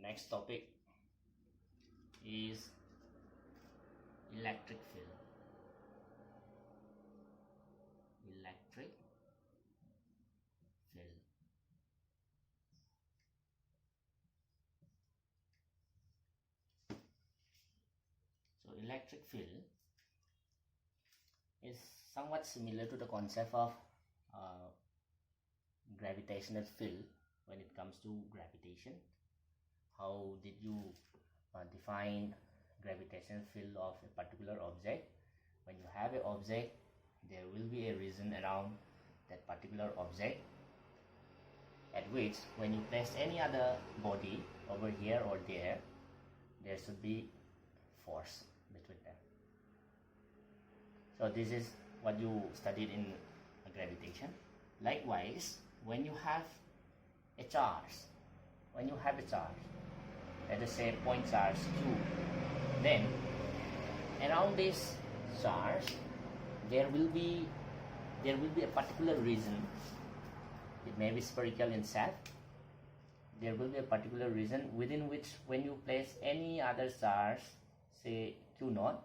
next topic is electric field. Electric field. So electric field is somewhat similar to the concept of gravitational field when it comes to gravitation. How did you define gravitational field of a particular object? When you have an object, there will be a region around that particular object at which when you place any other body over here or there should be force between them. So this is what you studied in gravitation. Likewise, when you have a charge, let us say point charge Q, then around this charge there will be a particular region. It may be spherical in shape. There will be a particular region within which when you place any other charge, say Q0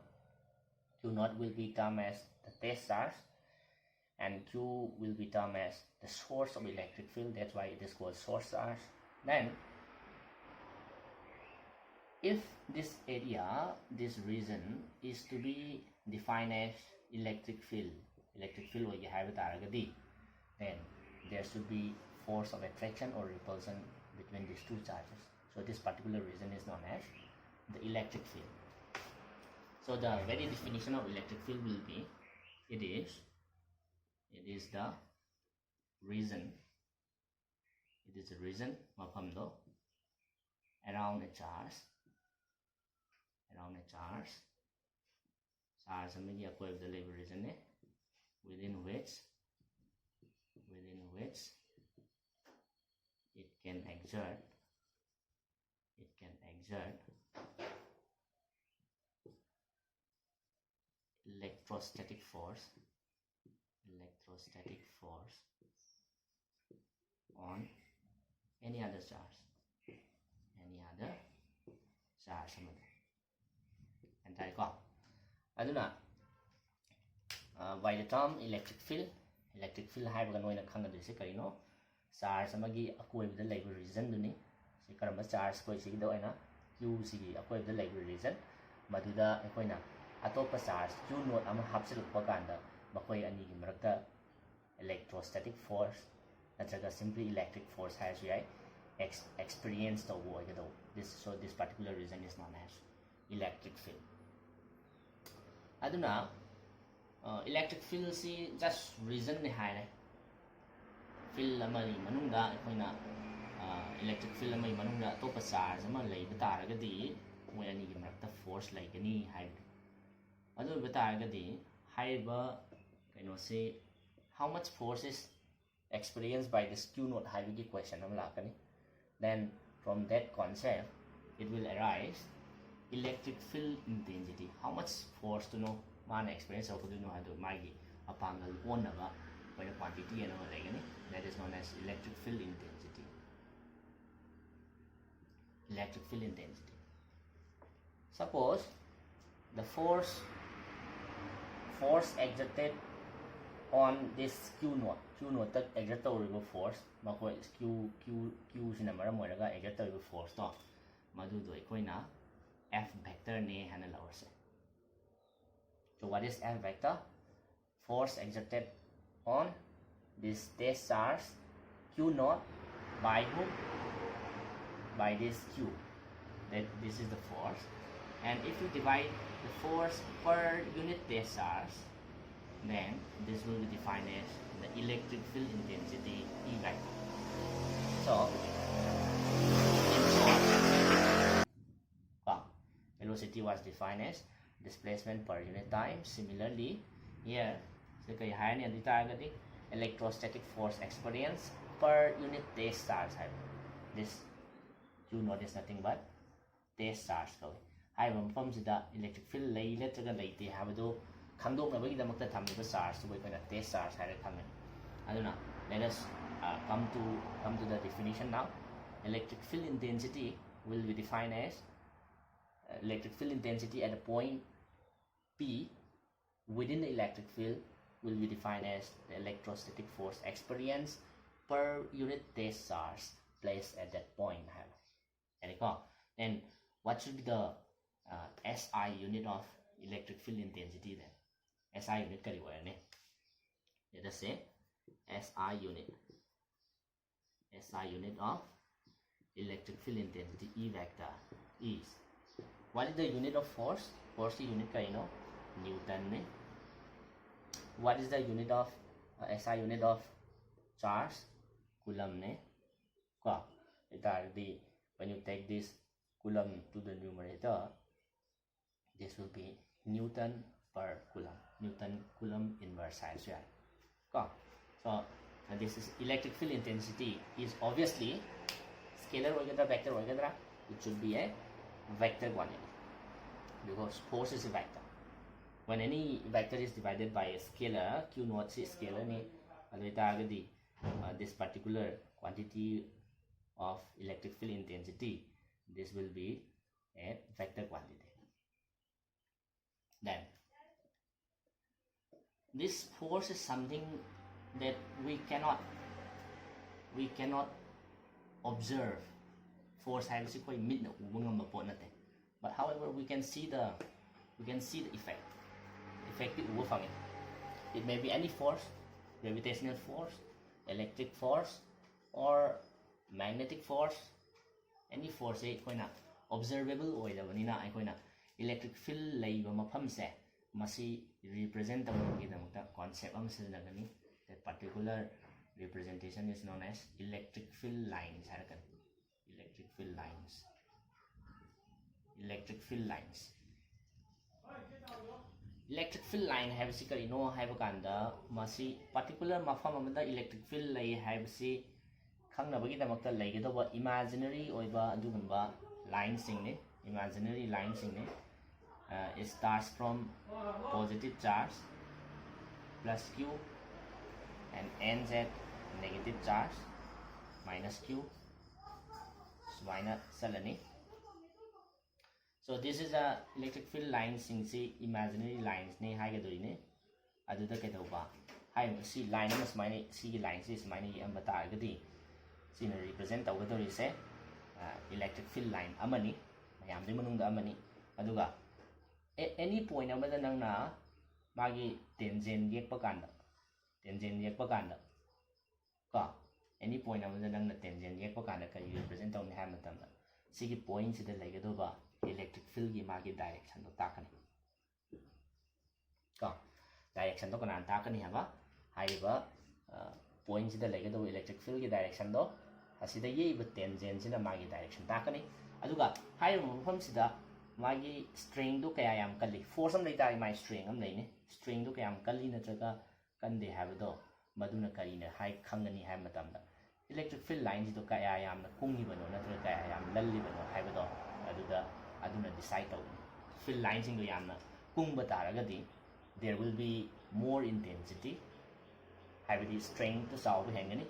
will become as the test charge and Q will become as the source of electric field. That's why it is called source charge. Then if this area, this region is to be defined as electric field or you have it already, then there should be force of attraction or repulsion between these two charges. So this particular region is known as the electric field. So the very definition of electric field will be, it is the region mafamdo around a charge amagi akoibda leba region ne within which it can exert electrostatic force on any other charge and aduna by the term electric field haibaga noina khangadise karino charge amagi akoibda laiba region duni si karamba charge koi sigi da oina q sigi akoibda laiba region maduda ekoina atopa charge q node ama hapsilukpa kanda bakoi ani gi marakta electrostatic force natraga simply electric force has yai experience the wo ga so this particular region is known as electric field. Aduna electric field si just region ne haire field amari manungda ekoina electric field amari manungda atopa charge ama leiba taragadi moi ani gi marakta force laigani haire adu bataragadi haiba kaino se how much force is experienced by this q node haibagi question am lakani. Then from that concept it will arise electric field intensity. How much force to know man experience of do know how to magi apangal onaba by the quantity and all that is known as electric field intensity. Suppose the force exerted on this q node that exert the force makoi q sina maram moiraga exert the force to madu do ekoina f vector ne hana lawse. So what is f vector? Force exerted on this test charge q node by whom? By this q. That this is the force, and if you divide the force per unit test charge, then this will be defined as the electric field intensity E vector. So in short, velocity was defined as displacement per unit time. Similarly here electrostatic force experience per unit test charge. This q node is nothing but test charge. Electric field lay letraga laite habado khangdoknabagidamakta thammiba charge to boy test charge haire thamme. Aduna let us come to the definition now. Electric field intensity will be defined as electric field intensity at a point P within the electric field will be defined as the electrostatic force experienced per unit test charge placed at that point. Then what should be the SI unit of electric field intensity then? SI unit kari wayne. Let us say SI unit of electric field intensity E vector is, what is the unit of force? Force is unit kari no Newton ne. What is the unit of SI unit of charge? Coulomb ne. When you take this coulomb to the numerator, this will be Newton per coulomb. Newton coulomb inverse size. So this is electric field intensity is obviously scalar or vector or it should be a vector quantity because force is a vector. When any vector is divided by a scalar, Q naught is scalar ne, this particular quantity of electric field intensity, this will be a vector quantity. Then this force is something that we cannot observe. Force has but however we can see the effect. It may be any force, gravitational force, electric force, or magnetic force. Any force observable or electric field layba mafamse masi represent the concept that particular representation is known as electric field lines. Electric field lines have kari no haiba kanda masi particular mafam amada electric field lay haibasi khangnabagi damakta laigadawa imaginary oiba adugumba lines ne. Imaginary lines it starts from positive charge plus Q and ends at negative charge minus Q minus salani. So this is a electric field lines imaginary lines ne haigadorine aduda kedauba hai si line mas mine si lines is mine yamba targadi sina represent tawgadori se electric field line amani mayamdi manungda amani aduga at any point amada nangna magi tangent yekpa kanda any point amada nangna tangent yekpa kanda kari represent tawni ha matamda sigi point sida laigadoba electric field gi magi direction do takani direction do kana takani haba haiba point sida laigadoba electric field gi direction do asida yeiba tangent sida magi direction takani aduga haiba mafam sida magi string do kaya yam kalli force am leita my string am leine string do kaya yam kalli natraga kande habado maduna karina hai khangani hai matamda electric field lines do kaya yam na kungi bano natraga kaya yam lalli bano habado aduna decide taw field lines do yam na kungba taragadi there will be more intensity habadi string to solve hangani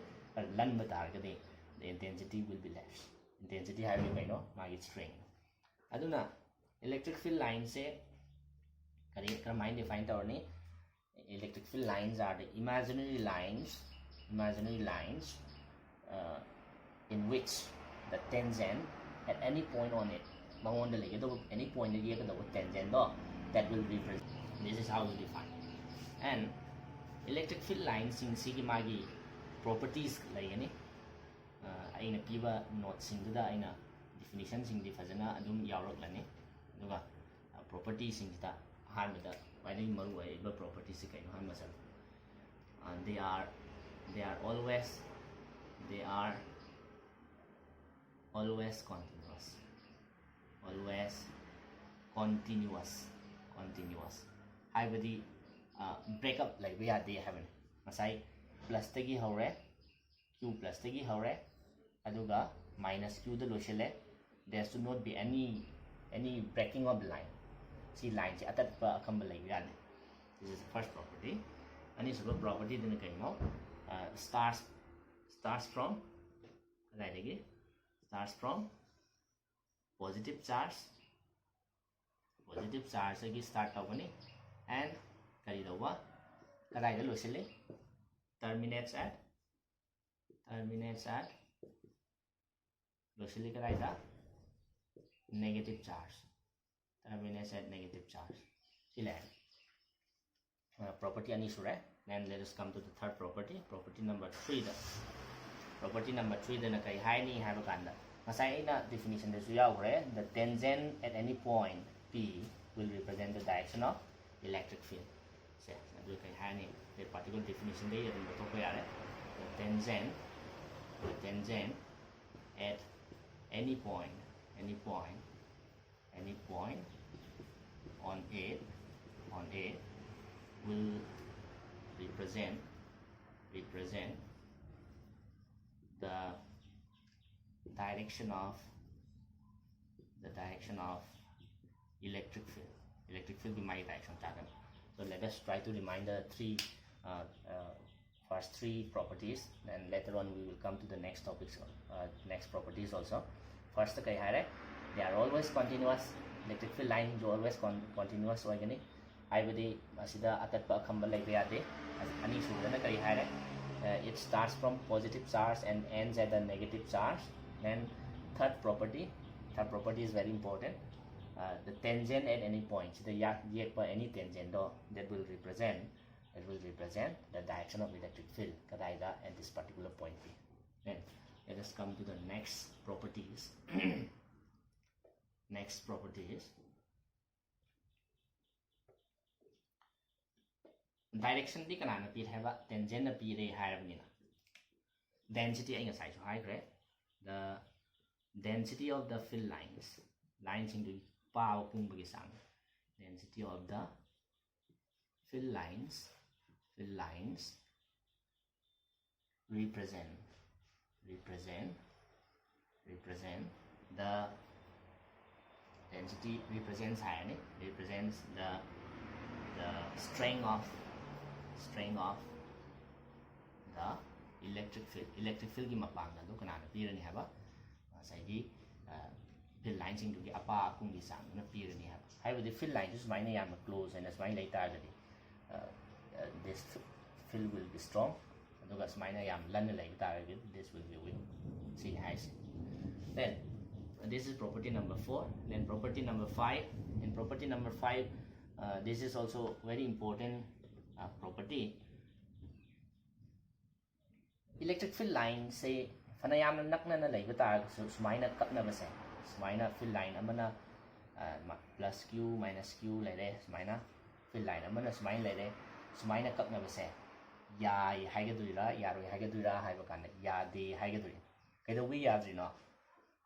lan ba taragadi the intensity will be less. Intensity have you know magi string aduna electric field lines say mind define tawni electric field lines are the imaginary lines in which the tangent at any point on it any point tangent that will represent. This is how we define. And electric field lines in sigi magi properties layani aina piba note singda aina definition sing di fazana adum yauraklani aduga properties singda hanbada why maru ba properties kai no hanmasal and they are always continuous haibadi breakup like we are they haven't masai plus tagi hore q plus tagi hore aduga minus q the loshele there should not be any breaking of the line. See line si atat pa akamba like that. This is the first property. And this property then starts from right again starts from positive charge agi start tawani and kari dawa kadai da losili terminates at losili kadai da negative charge terminates at negative charge sila property ani sure. Then let us come to the third property number 3 da na kai hai ni hai ba kanda masai na definition da su yaw re the tangent at any point p will represent the direction of electric field se adu kai hai ni the particular definition dai adum to ko yare the tangent at any point on A will represent the direction of electric field in my direction. So let us try to remind the first three properties, then later on we will come to the next topics, next properties also. First kai hai they are always continuous. Electric field line is always continuous organic. Ibadi asida atatpa khamba laiba yade ani sudana kai hai it starts from positive charge and ends at a negative charge. Then third property is very important. The tangent at any point, the yet by any tangent that will represent the direction of electric field kadaida at this particular point P. Then let us come to the next properties. Next property is direction di kanana pi haba tangent na pi re hairabnina density ai ngasai so high the density of the field lines into pow pung bagi sang density of the field lines represent the density represents the strength of the electric field gi mapang da kanana pirani haba sai gi field lines into gi apa kung gi sang na pirani haba haiba the field lines is mine yam close and as mine later gadi this field will be strong aduga mine yam lan lai ta this will be weak see has then this is property number 4. Then property number 5. In property number 5, this is also very important property. Electric field line say fanayam nakna na lay bata so sumaina kap na base sumaina field line amana plus q minus q lay de sumaina field line amana sumaina lay de sumaina kap na base ya haigadura yaroi haigadura haiba kan ya de haigaduri kaido wi yadri no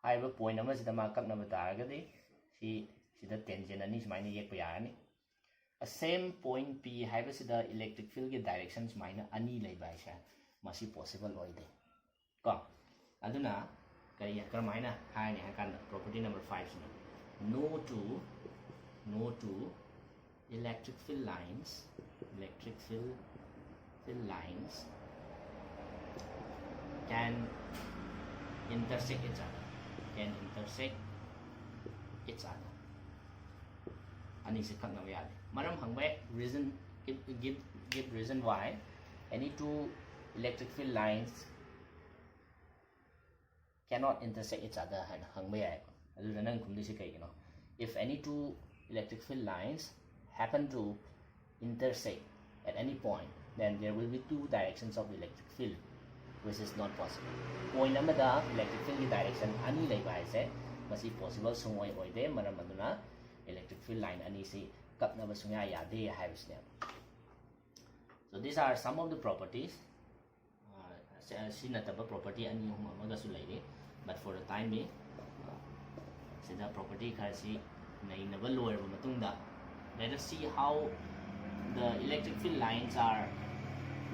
haiba point ama sida ma kap na bata gadi sida tangent ani sumaina yek pa yarani a same point p haiba sida electric field ge direction sumaina ani lay ba sha masi possible oide ko aduna kariya karmaina haini hakan property number 5 sino no to electric field lines can intersect each other ani se khakna yale maram hangbe reason give reason why any two electric field lines cannot intersect each other and hangbe ai adu nang kumdi se kai no if any two electric field lines happen to intersect at any point then there will be two directions of electric field which is not possible point amada electric field ki direction ani lai ba se masi possible sungoi oide maram aduna electric field line ani se kapna ba sunga ya de haibsne so these are some of the properties sinataba property ani hum amaga su laire but for the time being sida property khasi nainaba lower ba matungda let us see how the electric field lines are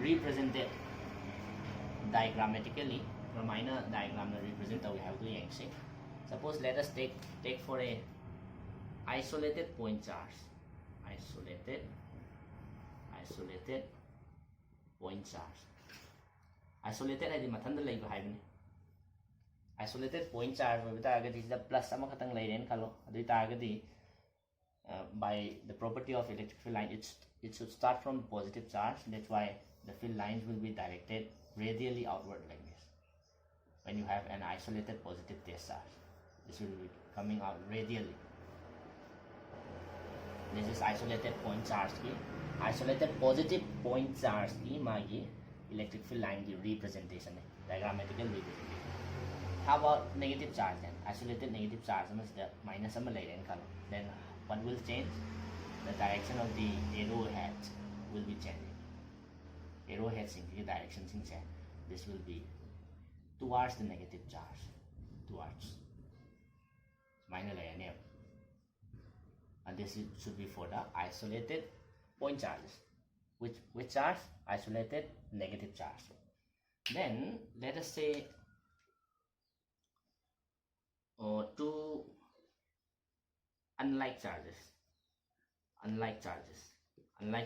represented diagrammatically ramina diagram na represent we have to yank suppose let us take for a isolated point charge isolated point charge isolated adi mathanda laiba haibani isolated point charge over target is the plus amakatang line kalo adu target by the property of electric field line it should start from positive charge. That's why the field lines will be directed radially outward like this. When you have an isolated positive test charge, this will be coming out radially. This is isolated point charge ki isolated positive point charge ki magi electric field line ki representation hai, diagrammatical representation. How about negative charge then? Isolated negative charge means the minus ama lai ren kalo. Then what will change? The direction of the arrowhead will be changing. Arrowhead sing ki direction sing se, this will be towards the negative charge, towards minus lai ren. And this should be for the isolated point charges. Which charge? Isolated negative charge. Then let us say two unlike charges. Unlike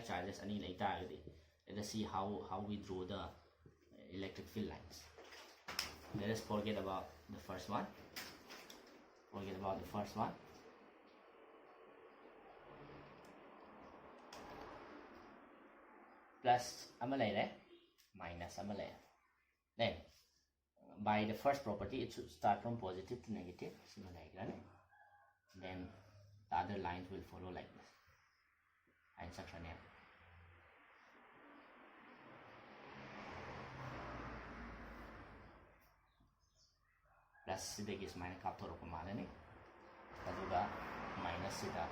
charges ani later already. Let us see how we draw the electric field lines. Let us forget about the first one. Plus amalay, minus amalay. Then by the first property it should start from positive to negative, then the other lines will follow like this. Instruction here. Plus sidagi is minus kaptoro kumana ni. Kaduga minus sida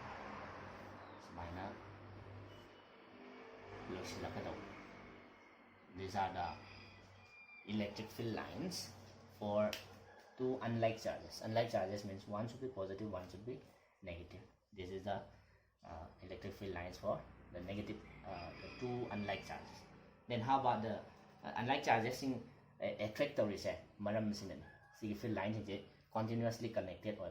minus plus sila kadaw. These are the electric field lines for two unlike charges. Unlike charges means one should be positive, one should be negative. This is the electric field lines for the negative, the two unlike charges. Then how about the unlike charges in attractor is maram sinan. See field lines is continuously connected or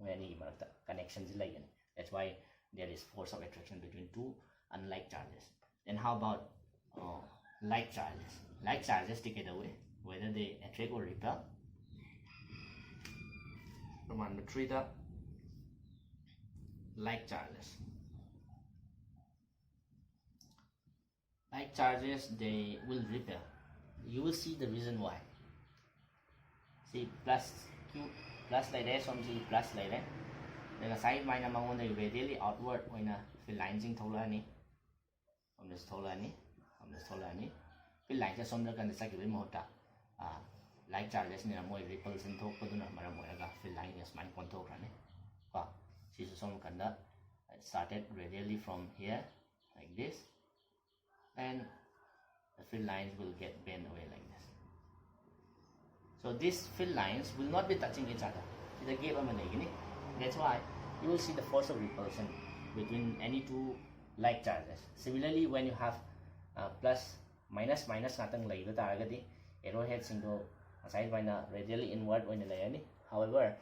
any connections like that's why there is force of attraction between two unlike charges. Then how about like charges? Like charges take it away whether they attract or repel. Number 3, the like charges. Like charges, they will repel. You will see the reason why. See plus Q plus like that, some see plus like that. Then the side minus amount they radially outward when a field lines in tolani. From this tolani. Field lines are some kind of second mota. Like charges near more ripples and talk to Maramoga, field line is my contour. This is some kind of started radially from here like this, and the field lines will get bent away like this. So these field lines will not be touching each other. That's why you will see the force of repulsion between any two like charges. Similarly, when you have plus minus nothing like that, arrowheads into side by radially inward when you however,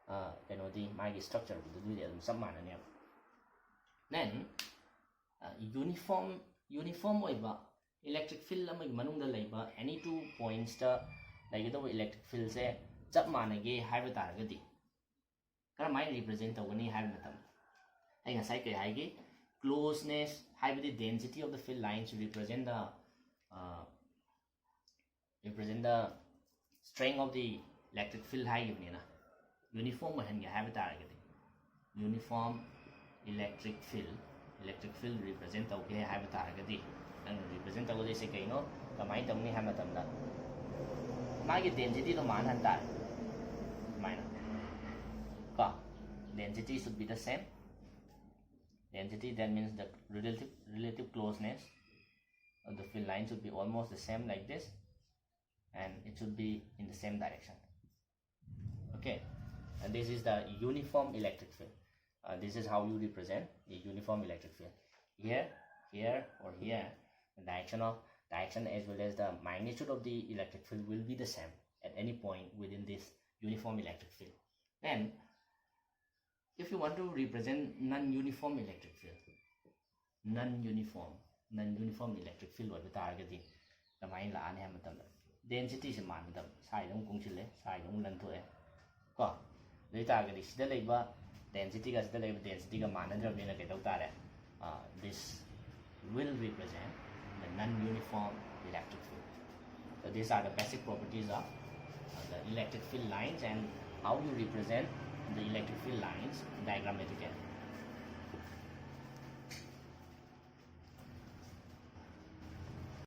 the my structure will do some manner. Then uniform electric field any 2 points like electric field say chap manage have target might represent the closeness the density of the field lines represent the strength of the electric field high uniform have target uniform electric field represent have target and represent say kamai tamni have matamda magi density to man hanta minor density should be the same. Density, that means the relative closeness of the field line should be almost the same like this, and it should be in the same direction. Okay, and this is the uniform electric field. This is how you represent a uniform electric field. Here, or here, the direction as well as the magnitude of the electric field will be the same at any point within this uniform electric field. Then if you want to represent non-uniform electric field, non-uniform electric field with target the mind la density is man side kung side lanto ko dai ta ga sida leiba density ga sida leiba density ga manadrabnina kai dau tare this will represent the non-uniform electric field. So these are the basic properties of the electric field lines and how you represent the electric field lines diagrammatically.